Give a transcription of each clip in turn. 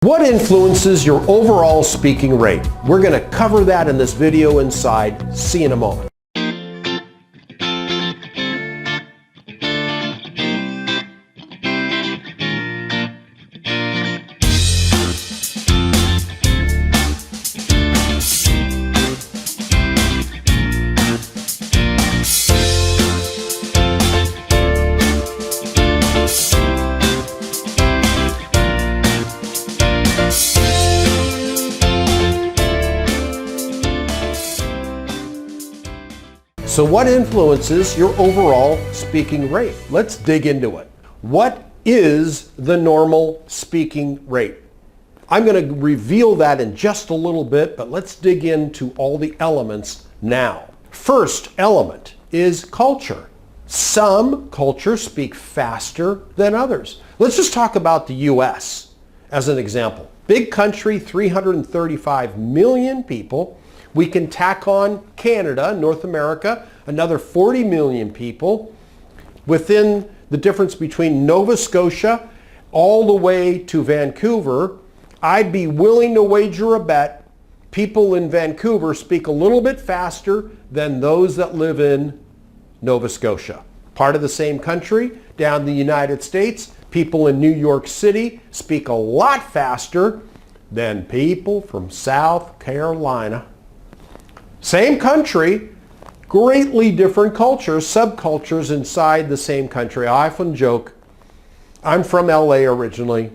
What influences your overall speaking rate? We're going to cover that in this video inside. See you in a moment. So what influences your overall speaking rate? Let's dig into it. What is the normal speaking rate? I'm going to reveal that in just a little bit, but let's dig into all the elements now. First element is culture. Some cultures speak faster than others. Let's just talk about the US as an example. Big country, 335 million people. We can tack on Canada, North America, another 40 million people. Within the difference between Nova Scotia all the way to Vancouver, I'd be willing to wager a bet people in Vancouver speak a little bit faster than those that live in Nova Scotia. Part of the same country, down in the United States, people in New York City speak a lot faster than people from South Carolina. Same country, greatly different cultures, subcultures inside the same country. I often joke, I'm from LA originally,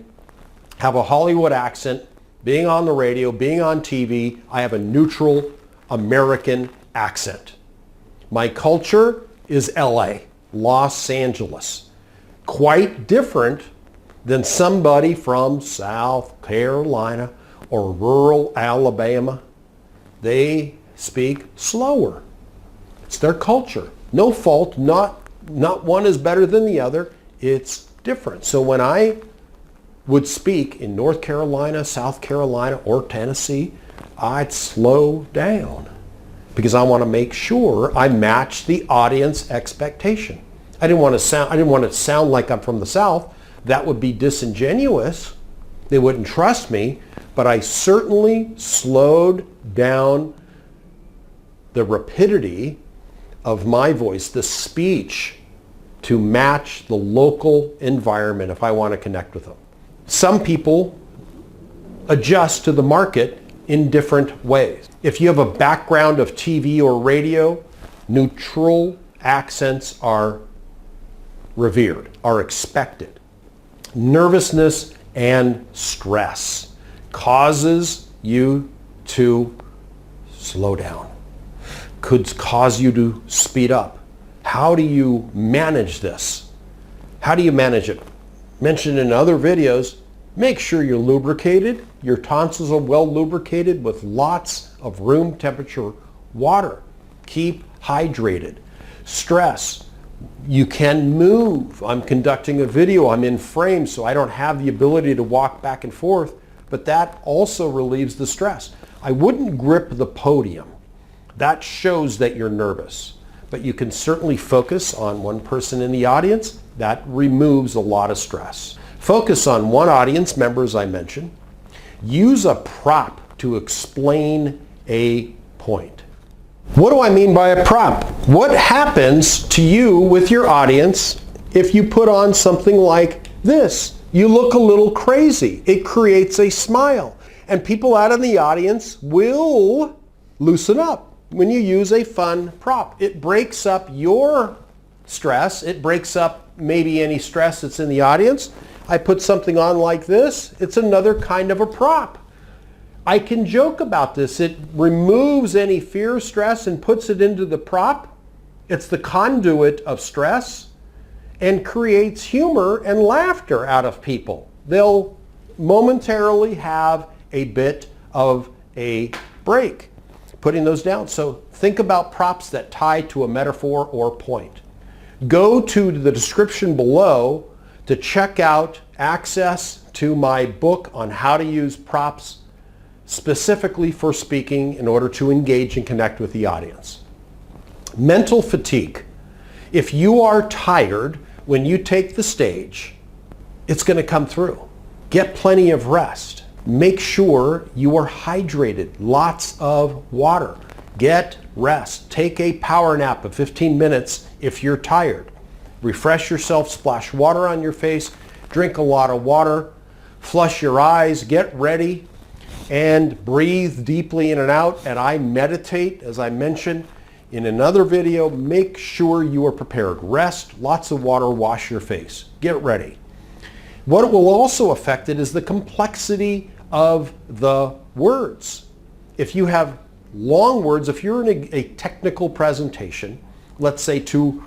have a Hollywood accent, being on the radio, being on TV, I have a neutral American accent. My culture is LA, Los Angeles. Quite different than somebody from South Carolina or rural Alabama. They speak slower. It's their culture. No fault, not one is better than the other. It's different. So when I would speak in North Carolina, South Carolina, or Tennessee, I'd slow down because I want to make sure I match the audience expectation. I didn't want to sound like I'm from the South. That would be disingenuous. They wouldn't trust me, but I certainly slowed down the rapidity of my voice, the speech, to match the local environment if I want to connect with them. Some people adjust to the market in different ways. If you have a background of TV or radio, neutral accents are revered, are expected. Nervousness and stress causes you to slow down. Could cause you to speed up. How do you manage this? How do you manage it? Mentioned in other videos, make sure you're lubricated. Your tonsils are well lubricated with lots of room temperature water. Keep hydrated. Stress. You can move. I'm conducting a video. I'm in frame, so I don't have the ability to walk back and forth, but that also relieves the stress. I wouldn't grip the podium. That shows that you're nervous, but you can certainly focus on one person in the audience. That removes a lot of stress. Focus on one audience member, as I mentioned. Use a prop to explain a point. What do I mean by a prop? What happens to you with your audience if you put on something like this? You look a little crazy. It creates a smile, and people out in the audience will loosen up. When you use a fun prop, it breaks up your stress. It breaks up maybe any stress that's in the audience. I put something on like this. It's another kind of a prop. I can joke about this. It removes any fear, stress, and puts it into the prop. It's the conduit of stress and creates humor and laughter out of people. They'll momentarily have a bit of a break. Putting those down. So think about props that tie to a metaphor or point. Go to the description below to check out access to my book on how to use props specifically for speaking in order to engage and connect with the audience. Mental fatigue. If you are tired when you take the stage, it's going to come through. Get plenty of rest. Make sure you are hydrated. Lots of water. Get rest. Take a power nap of 15 minutes if you're tired. Refresh yourself, splash water on your face, drink a lot of water, flush your eyes, get ready, and breathe deeply in and out. And I meditate, as I mentioned in another video. Make sure you are prepared. Rest, lots of water, wash your face. Get ready. What will also affect it is the complexity of the words. If you have long words, if you're in a technical presentation, let's say to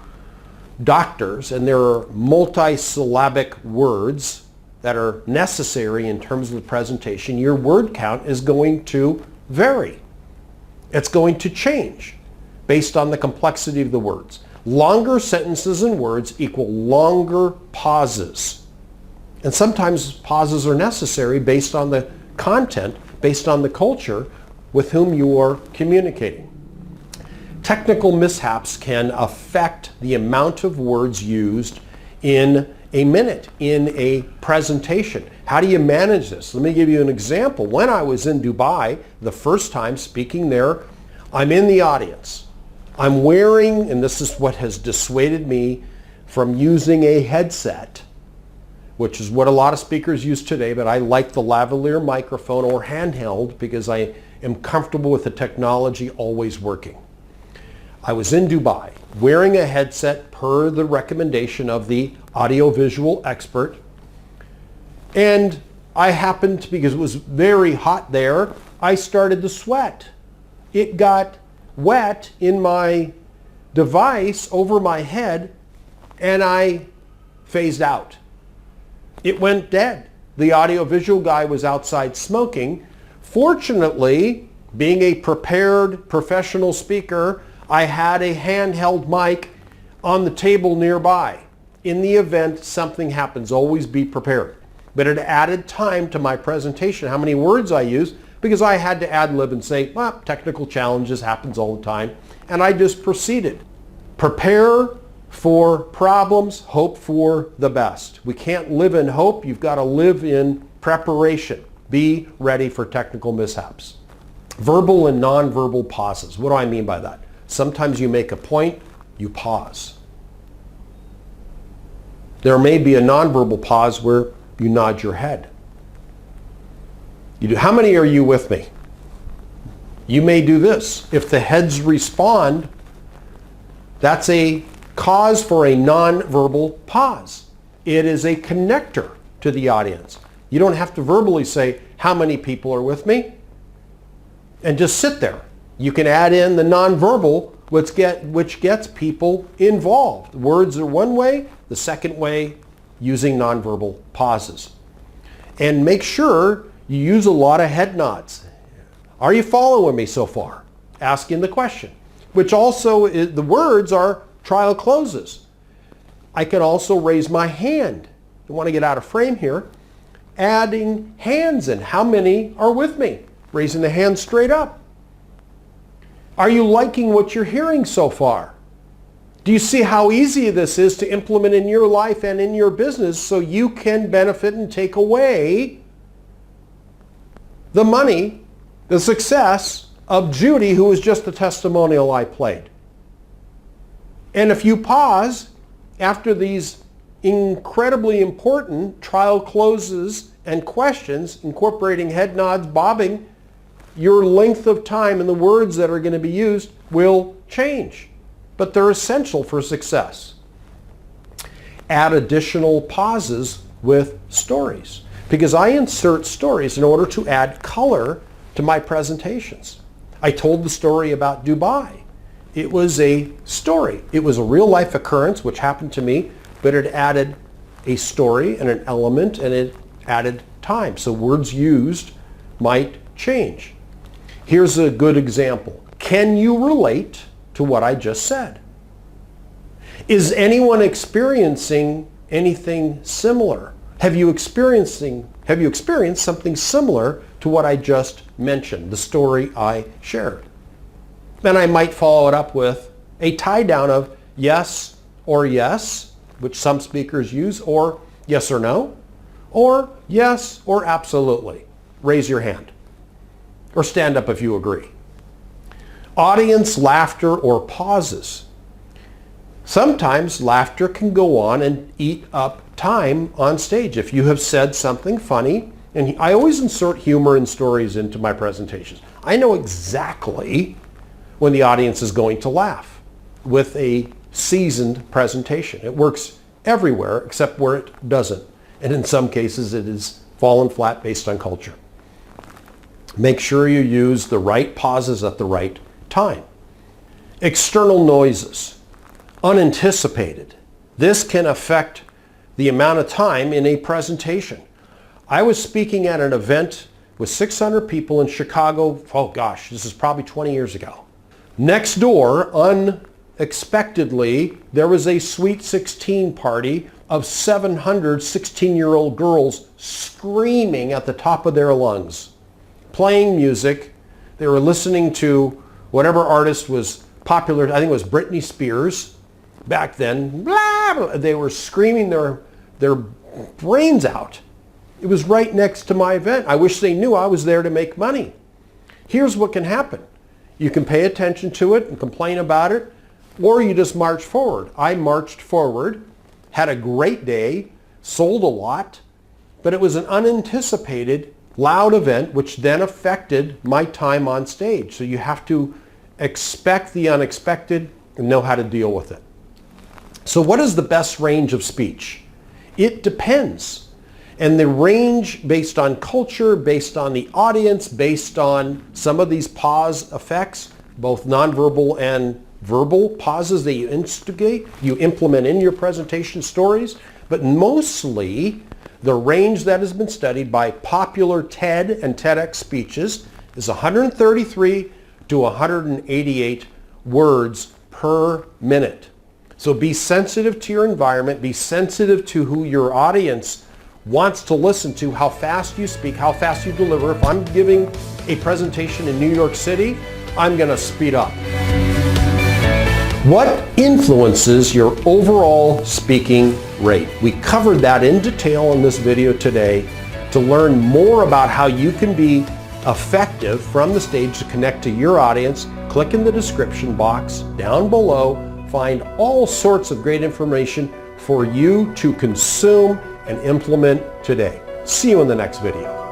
doctors, and there are multi-syllabic words that are necessary in terms of the presentation, your word count is going to vary. It's going to change based on the complexity of the words. Longer sentences and words equal longer pauses. And sometimes pauses are necessary based on the content, based on the culture with whom you are communicating. Technical mishaps can affect the amount of words used in a minute in a presentation. How do you manage this? Let me give you an example. When I was in Dubai, the first time speaking there, I'm in the audience. I'm wearing, and this is what has dissuaded me from using a headset, which is what a lot of speakers use today, but I like the lavalier microphone or handheld because I am comfortable with the technology always working. I was in Dubai wearing a headset per the recommendation of the audiovisual expert, and I happened to, because it was very hot there, I started to sweat. It got wet in my device over my head and I phased out. It went dead. The audiovisual guy was outside smoking. Fortunately, being a prepared professional speaker, I had a handheld mic on the table nearby. In the event something happens, always be prepared. But it added time to my presentation, how many words I used, because I had to ad-lib and say, well, technical challenges happens all the time. And I just proceeded. Prepare for problems, hope for the best. We can't live in hope. You've got to live in preparation. Be ready for technical mishaps. Verbal and nonverbal pauses. What do I mean by that? Sometimes you make a point, you pause. There may be a nonverbal pause where you nod your head. You do. How many are you with me? You may do this. If the heads respond, that's a cause for a nonverbal pause. It is a connector to the audience. You don't have to verbally say, how many people are with me? And just sit there. You can add in the nonverbal, which gets people involved. Words are one way, the second way, using nonverbal pauses. And make sure you use a lot of head nods. Are you following me so far? Asking the question, which also is, the words are trial closes. I can also raise my hand. I want to get out of frame here. Adding hands in. How many are with me? Raising the hand straight up. Are you liking what you're hearing so far? Do you see how easy this is to implement in your life and in your business so you can benefit and take away the money, the success of Judy, who was just the testimonial I played? And if you pause after these incredibly important trial closes and questions, incorporating head nods, bobbing, your length of time and the words that are going to be used will change. But they're essential for success. Add additional pauses with stories, because I insert stories in order to add color to my presentations. I told the story about Dubai. It was a story. It was a real life occurrence which happened to me, but it added a story and an element, and it added time. So words used might change. Here's a good example. Can you relate to what I just said? Is anyone experiencing anything similar? Have you experienced something similar to what I just mentioned, the story I shared? Then I might follow it up with a tie down of yes or yes, which some speakers use, or yes or no, or yes or absolutely. raise your hand. Or stand up if you agree. Audience laughter or pauses. Sometimes laughter can go on and eat up time on stage. If you have said something funny, and I always insert humor and stories into my presentations. I know exactly when the audience is going to laugh with a seasoned presentation. It works everywhere except where it doesn't. And in some cases it is fallen flat based on culture. Make sure you use the right pauses at the right time. External noises, unanticipated. This can affect the amount of time in a presentation. I was speaking at an event with 600 people in Chicago, oh gosh, this is probably 20 years ago. Next door, unexpectedly, there was a Sweet 16 party of 700 16-year-old girls screaming at the top of their lungs, playing music. They were listening to whatever artist was popular. I think it was Britney Spears back then. Blah, blah. They were screaming their brains out. It was right next to my event. I wish they knew I was there to make money. Here's what can happen. You can pay attention to it and complain about it, or you just march forward. I marched forward, had a great day, sold a lot, but it was an unanticipated, loud event, which then affected my time on stage. So you have to expect the unexpected and know how to deal with it. So what is the best range of speech? It depends. And the range based on culture, based on the audience, based on some of these pause effects, both nonverbal and verbal pauses that you instigate, you implement in your presentation stories, but mostly the range that has been studied by popular TED and TEDx speeches is 133 to 188 words per minute. So be sensitive to your environment, be sensitive to who your audience wants to listen to, how fast you speak, how fast you deliver. If I'm giving a presentation in New York City, I'm going to speed up. What influences your overall speaking rate? We covered that in detail in this video today. To learn more about how you can be effective from the stage to connect to your audience, click in the description box down below. Find all sorts of great information for you to consume and implement today. See you in the next video.